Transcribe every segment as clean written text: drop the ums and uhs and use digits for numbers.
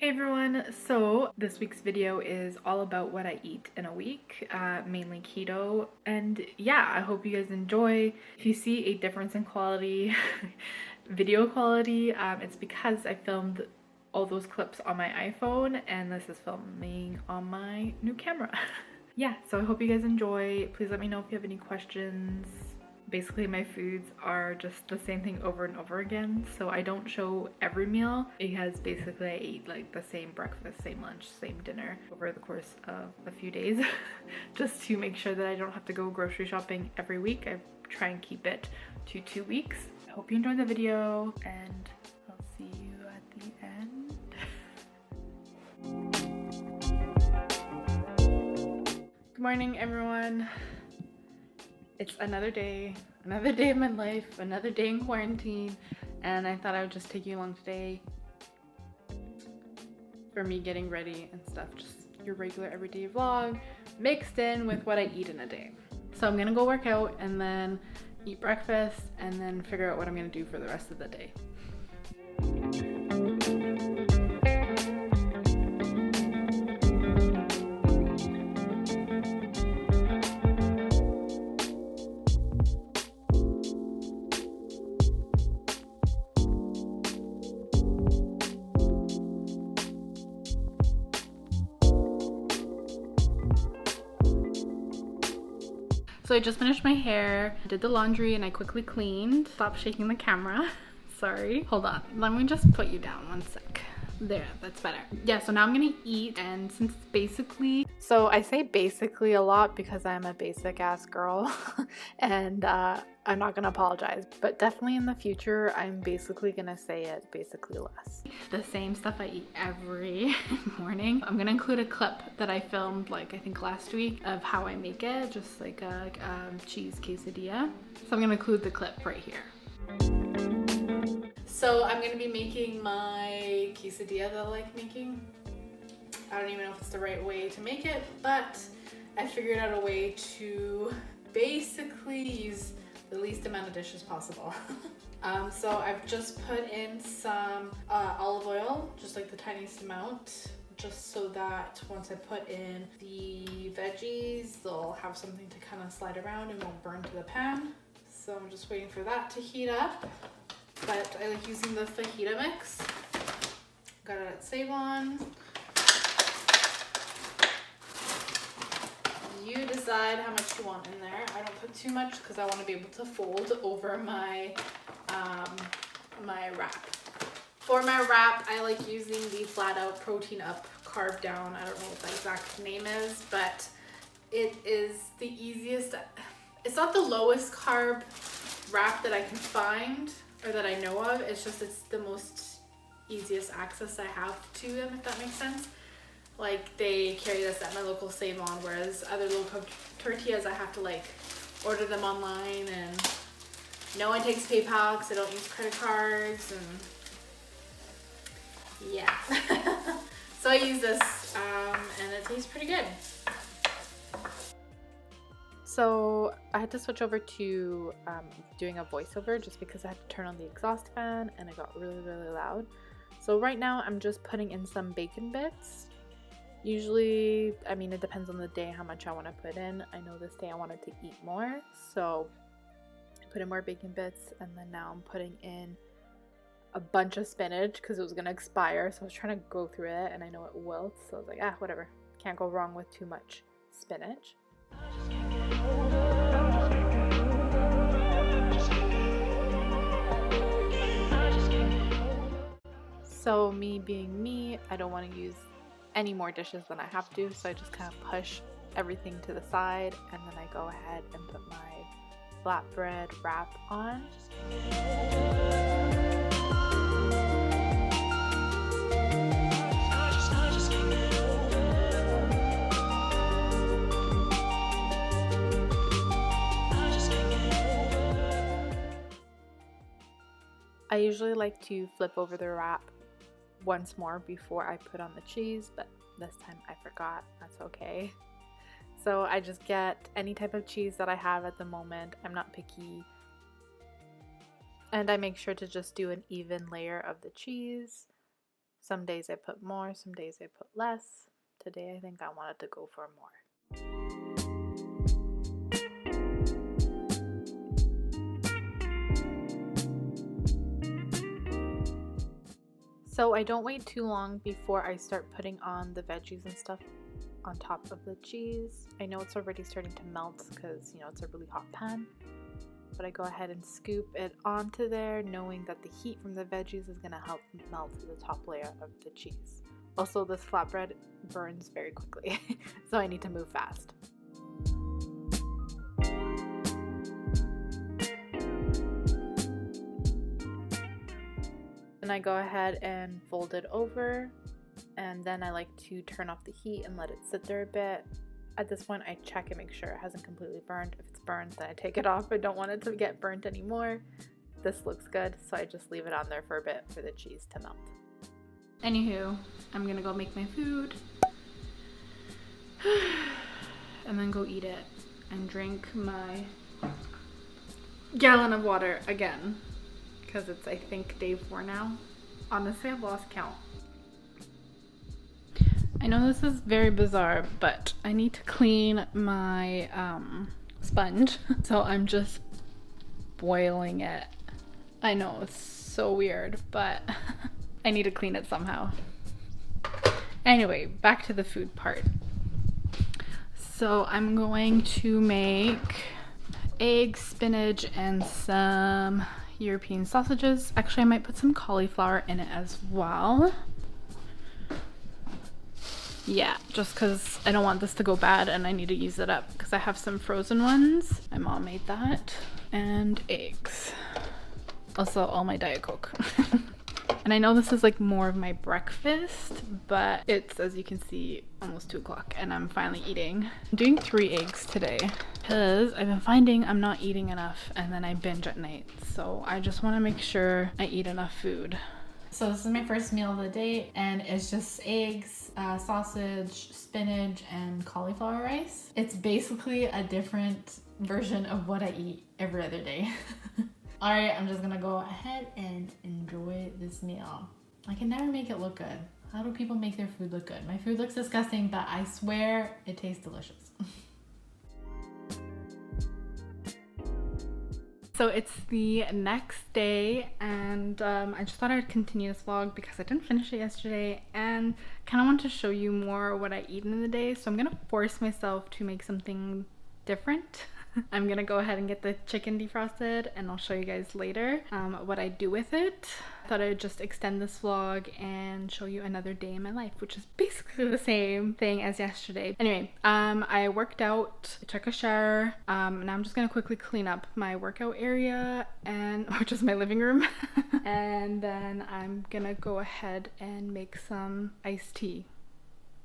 Hey everyone, so this week's video is all about what I eat in a week, mainly keto, and yeah, I hope you guys enjoy. If you see a difference in quality, video quality, it's because I filmed all those clips on my iPhone and this is filming on my new camera. Yeah, so I hope you guys enjoy. Please let me know if you have any questions. Basically my foods are just the same thing over and over again, so I don't show every meal because basically I eat like the same breakfast, same lunch, same dinner over the course of a few days just to make sure that I don't have to go grocery shopping every week. I try and keep it to 2 weeks. I hope you enjoyed the video and I'll see you at the end. Good morning everyone. It's another day of my life, another day in quarantine, and I thought I would just take you along today for me getting ready and stuff. Just your regular everyday vlog mixed in with what I eat in a day. So I'm gonna go work out and then eat breakfast and then figure out what I'm gonna do for the rest of the day. So I just finished my hair, did the laundry, and I quickly cleaned. Stop shaking the camera. Sorry. Hold on. Let me just put you down one sec. There, that's better. Yeah, so now I'm gonna eat, and since basically... So I say basically a lot because I'm a basic ass girl and I'm not gonna apologize, but definitely in the future I'm basically gonna say it basically less. The same stuff I eat every morning. I'm gonna include a clip that I filmed like I think last week of how I make it, just like a cheese quesadilla. So I'm gonna include the clip right here. So I'm gonna be making my quesadilla that I like making. I don't even know if it's the right way to make it, but I figured out a way to basically use the least amount of dishes possible. So I've just put in some olive oil, just like the tiniest amount, just so that once I put in the veggies, they'll have something to kind of slide around and won't burn to the pan. So I'm just waiting for that to heat up. But I like using the fajita mix. Got it at Save-On. You decide how much you want in there. I don't put too much because I want to be able to fold over my my wrap. For my wrap, I like using the Flat Out Protein Up Carb Down. I don't know what the exact name is, but it is the easiest. It's not the lowest carb wrap that I can find or that I know of. It's just it's the most easiest access I have to them, if that makes sense. Like they carry this at my local Save-On, whereas other local tortillas I have to like order them online, and no one takes PayPal because I don't use credit cards, and yeah. So I use this and it tastes pretty good. So I had to switch over to doing a voiceover just because I had to turn on the exhaust fan and it got really loud. So right now I'm just putting in some bacon bits. Usually, I mean, it depends on the day how much I want to put in. I know this day I wanted to eat more, so I put in more bacon bits, and then now I'm putting in a bunch of spinach because it was going to expire, so I was trying to go through it, and I know it wilts, so I was like, whatever. Can't go wrong with too much spinach. So me being me, I don't want to use any more dishes than I have to, so I just kind of push everything to the side, and then I go ahead and put my flatbread wrap on. I usually like to flip over the wrap once more before I put on the cheese, but this time I forgot. That's okay. So I just get any type of cheese that I have at the moment. I'm not picky. And I make sure to just do an even layer of the cheese Some days I put more, some days I put less. Today I think I wanted to go for more. So I don't wait too long before I start putting on the veggies and stuff on top of the cheese. I know it's already starting to melt because, you know, it's a really hot pan. But I go ahead and scoop it onto there, knowing that the heat from the veggies is going to help melt the top layer of the cheese. Also, this flatbread burns very quickly, so I need to move fast. Then I go ahead and fold it over, and then I like to turn off the heat and let it sit there a bit. At this point, I check and make sure it hasn't completely burned. If it's burned, then I take it off. I don't want it to get burnt anymore. This looks good, so I just leave it on there for a bit for the cheese to melt. Anywho, I'm gonna go make my food and then go eat it and drink my gallon of water again because it's, I think, day 4 now. Honestly, I've lost count. I know this is very bizarre, but I need to clean my sponge, so I'm just boiling it. I know, it's so weird, but I need to clean it somehow. Anyway, back to the food part. So I'm going to make egg, spinach, and some European sausages. Actually, I might put some cauliflower in it as well. Yeah, just because I don't want this to go bad and I need to use it up because I have some frozen ones. My mom made that. And eggs. Also, all my Diet Coke. And I know this is like more of my breakfast, but it's, as you can see, almost 2 o'clock and I'm finally eating. I'm doing 3 eggs today because I've been finding I'm not eating enough and then I binge at night. So I just want to make sure I eat enough food. So this is my first meal of the day and it's just eggs, sausage, spinach, and cauliflower rice. It's basically a different version of what I eat every other day. Alright, I'm just gonna go ahead and enjoy this meal. I can never make it look good. How do people make their food look good? My food looks disgusting, but I swear it tastes delicious. So it's the next day and I just thought I'd continue this vlog because I didn't finish it yesterday and kind of want to show you more what I eat in the day. So I'm gonna force myself to make something different. I'm gonna go ahead and get the chicken defrosted and I'll show you guys later what I do with it. I thought I'd just extend this vlog and show you another day in my life, which is basically the same thing as yesterday. Anyway, I worked out, I took a shower, and I'm just gonna quickly clean up my workout area, and which is my living room. And then I'm gonna go ahead and make some iced tea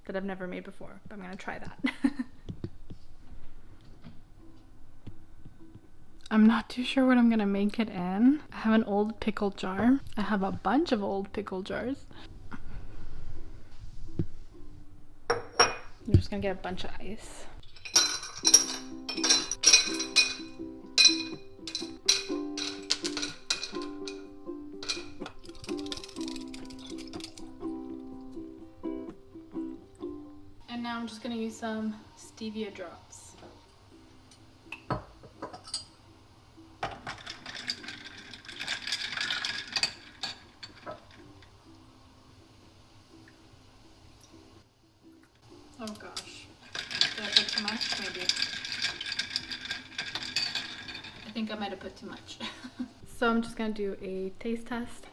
that I've never made before, but I'm gonna try that. I'm not too sure what I'm gonna make it in. I have an old pickle jar. I have a bunch of old pickle jars. I'm just gonna get a bunch of ice. And now I'm just gonna use some stevia drops. Oh gosh, did I put too much? Maybe. I think I might have put too much. So I'm just gonna do a taste test.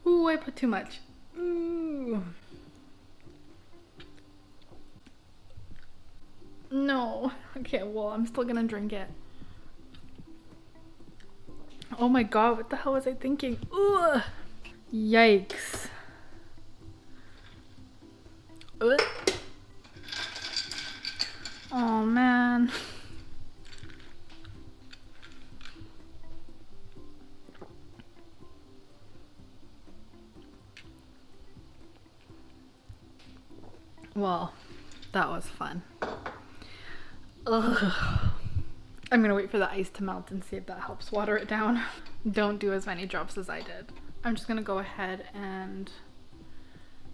Ooh, I put too much. Ooh. No. Okay, well, I'm still gonna drink it. Oh my god, what the hell was I thinking? Ugh. Yikes. Ugh. Oh man. Well, that was fun. Ugh. I'm gonna wait for the ice to melt and see if that helps water it down. Don't do as many drops as I did. I'm just gonna go ahead and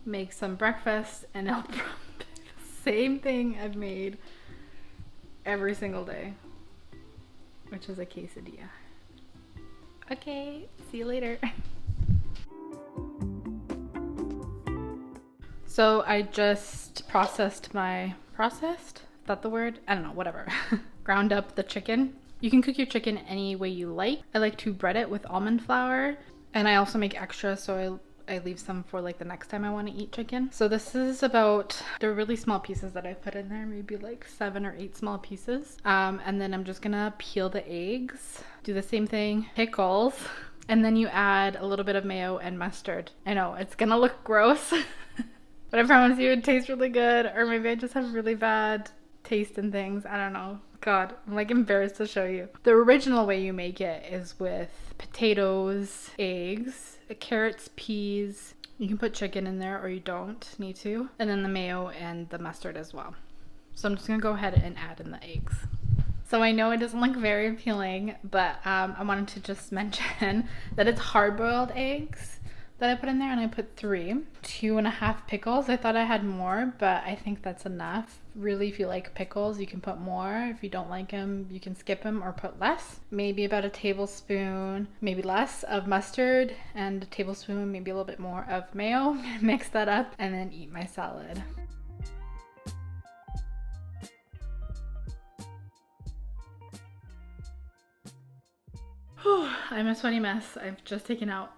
make some breakfast, and it'll probably be the same thing I've made every single day, which is a quesadilla. Okay, see you later. So I just processed, is that the word? I don't know, whatever. Ground up the chicken. You can cook your chicken any way you like. I like to bread it with almond flour, and I also make extra, so I leave some for like the next time I want to eat chicken. So this is about, they're really small pieces that I put in there, maybe like 7 or 8 small pieces. And then I'm just gonna peel the eggs, do the same thing, pickles, and then you add a little bit of mayo and mustard. I know, it's gonna look gross, but I promise you it tastes really good, or maybe I just have really bad taste in things. I don't know. God, I'm like embarrassed to show you. The original way you make it is with potatoes, eggs, carrots, peas. You can put chicken in there or you don't need to. And then the mayo and the mustard as well. So I'm just gonna go ahead and add in the eggs. So I know it doesn't look very appealing, but I wanted to just mention that it's hard-boiled eggs that I put in there, and I put 3. 2.5 pickles. I thought I had more, but I think that's enough. Really, if you like pickles, you can put more. If you don't like them, you can skip them or put less. Maybe about a tablespoon, maybe less, of mustard, and a tablespoon, maybe a little bit more of mayo. Mix that up and then eat my salad. Whew, I'm a sweaty mess. I've just taken out.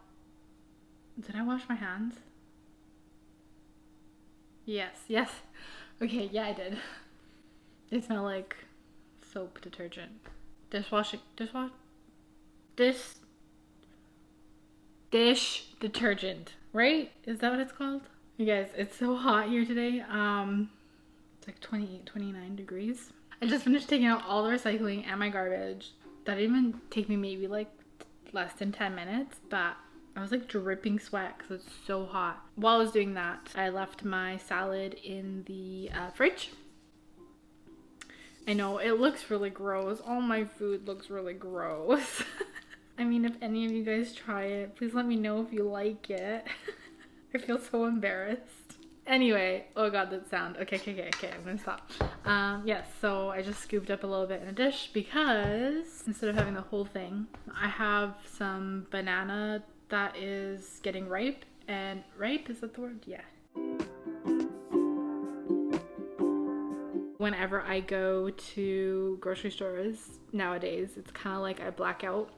Did I wash my hands? Yes. Okay, yeah, I did. They smell like soap detergent. Dish detergent, right? Is that what it's called? You guys, it's so hot here today. It's like 28, 29 degrees. I just finished taking out all the recycling and my garbage. That didn't even take me maybe like less than 10 minutes, but I was like dripping sweat because it's so hot. While I was doing that, I left my salad in the fridge. I know, it looks really gross. All my food looks really gross. I mean, if any of you guys try it, please let me know if you like it. I feel so embarrassed. Anyway, oh god, that sound. Okay, I'm gonna stop. Yes, so I just scooped up a little bit in a dish because instead of having the whole thing, I have some banana that is getting ripe. And ripe, is that the word? Yeah. Whenever I go to grocery stores nowadays, it's kind of like I black out.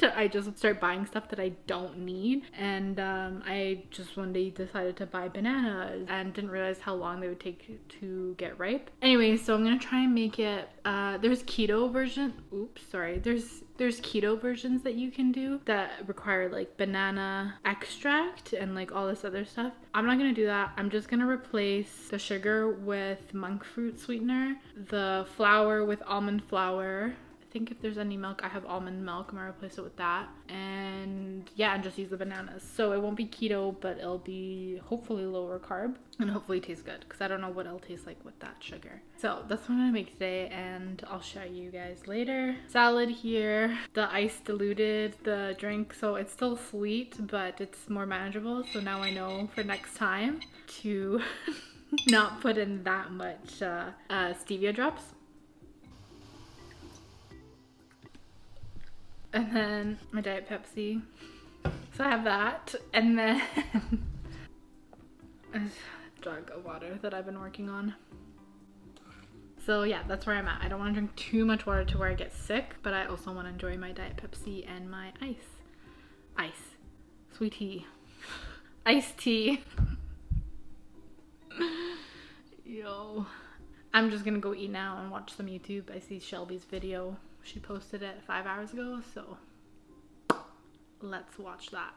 I just start buying stuff that I don't need. And I just one day decided to buy bananas and didn't realize how long they would take to get ripe. Anyway, so I'm gonna try and make it, there's keto version, there's keto versions that you can do that require like banana extract and like all this other stuff. I'm not gonna do that. I'm just gonna replace the sugar with monk fruit sweetener, the flour with almond flour. I think if there's any milk, I have almond milk. I'm gonna replace it with that. And yeah, and just use the bananas. So it won't be keto, but it'll be hopefully lower carb and hopefully taste good, because I don't know what it'll taste like with that sugar. So that's what I'm gonna make today, and I'll show you guys later. Salad here, the ice diluted the drink, so it's still sweet, but it's more manageable. So now I know for next time to not put in that much stevia drops. And then my Diet Pepsi. So I have that. And then a jug of water that I've been working on. So yeah, that's where I'm at. I don't want to drink too much water to where I get sick, but I also want to enjoy my Diet Pepsi and my ice. Sweet tea. Iced tea. Yo. I'm just gonna go eat now and watch some YouTube. I see Shelby's video. She posted it 5 hours ago, so let's watch that.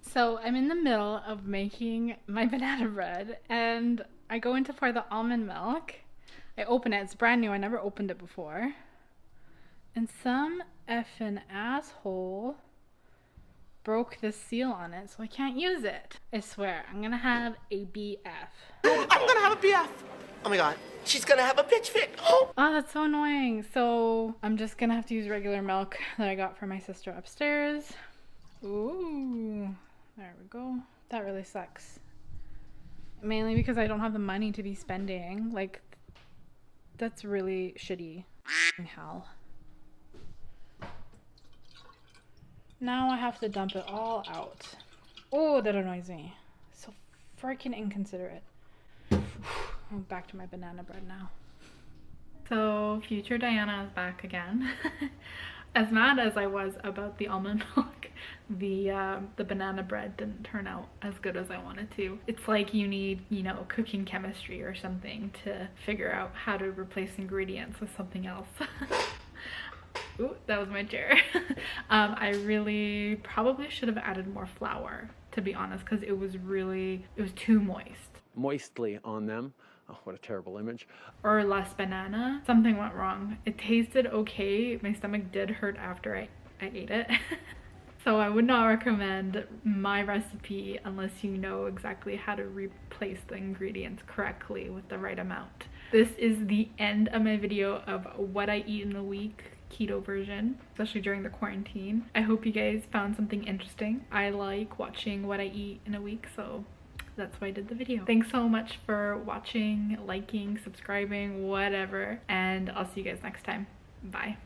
So I'm in the middle of making my banana bread, and I go in to pour the almond milk. I open it, it's brand new, I never opened it before. And some effing asshole broke the seal on it, so I can't use it. I swear, I'm gonna have a BF. I'm gonna have a BF. Oh my god, she's gonna have a bitch fit. Oh, that's so annoying. So I'm just gonna have to use regular milk that I got from my sister upstairs. Ooh, there we go. That really sucks. Mainly because I don't have the money to be spending. Like, that's really shitty. Hell. Now I have to dump it all out. Oh, that annoys me. So freaking inconsiderate. I'm back to my banana bread now. So future Diana is back again. As mad as I was about the almond milk, the banana bread didn't turn out as good as I wanted to. It's like you need, you know, cooking chemistry or something to figure out how to replace ingredients with something else. Ooh, that was my chair. I really probably should have added more flour, to be honest, because it was too moist. Moistly on them. Oh, what a terrible image. Or less banana. Something went wrong. It tasted okay. My stomach did hurt after I ate it. So I would not recommend my recipe unless you know exactly how to replace the ingredients correctly with the right amount. This is the end of my video of what I eat in a week, keto version, especially during the quarantine. I hope you guys found something interesting. I like watching what I eat in a week, so that's why I did the video. Thanks so much for watching, liking, subscribing, whatever, and I'll see you guys next time. Bye.